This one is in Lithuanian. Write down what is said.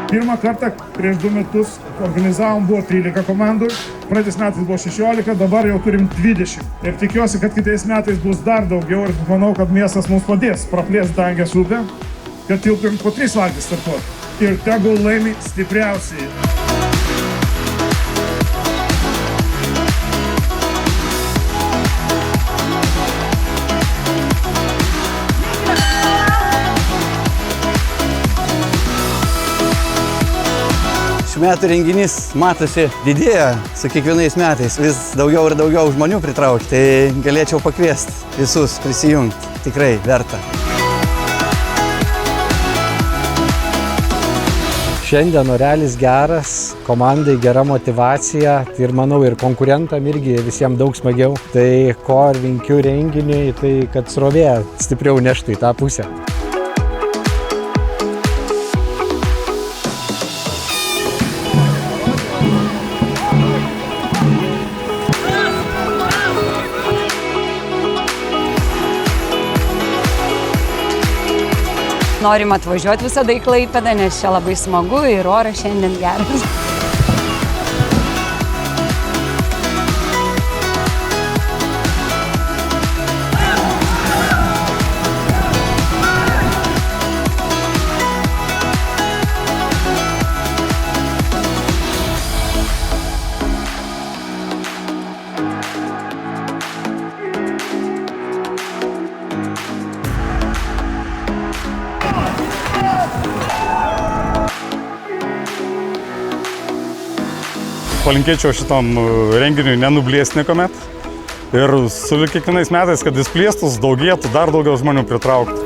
Pirmą kartą prieš 2 metus organizavom, buvo 13 komandų, praeitais metais buvo 16, dabar jau turim 20. Ir tikiuosi, kad kitais metais bus dar daugiau ir manau, kad miestas mums padės praplės Dangės upę, kad tilpim po 3 valtis startuoti. Ir tegul laimi stipriausiai. Šių metų renginys matosi didėja su kiekvienais metais, vis daugiau ir daugiau žmonių pritraukti, tai galėčiau pakviesti visus prisijungti, tikrai verta. Šiandien orelis geras, komandai gera motyvacija ir manau ir konkurentam irgi visiems daug smagiau. Tai ko linkiu renginiui, tai kad srovė stipriau neštų į tą pusę. Norim atvažiuoti visada į Klaipėdą, nes čia labai smagu ir oras šiandien geras. Palinkėčiau šitam renginiui nenublėsti niekuomet ir su kiekvienais metais, kad jis plėstus, daugėtų, dar daugiau žmonių pritrauktų.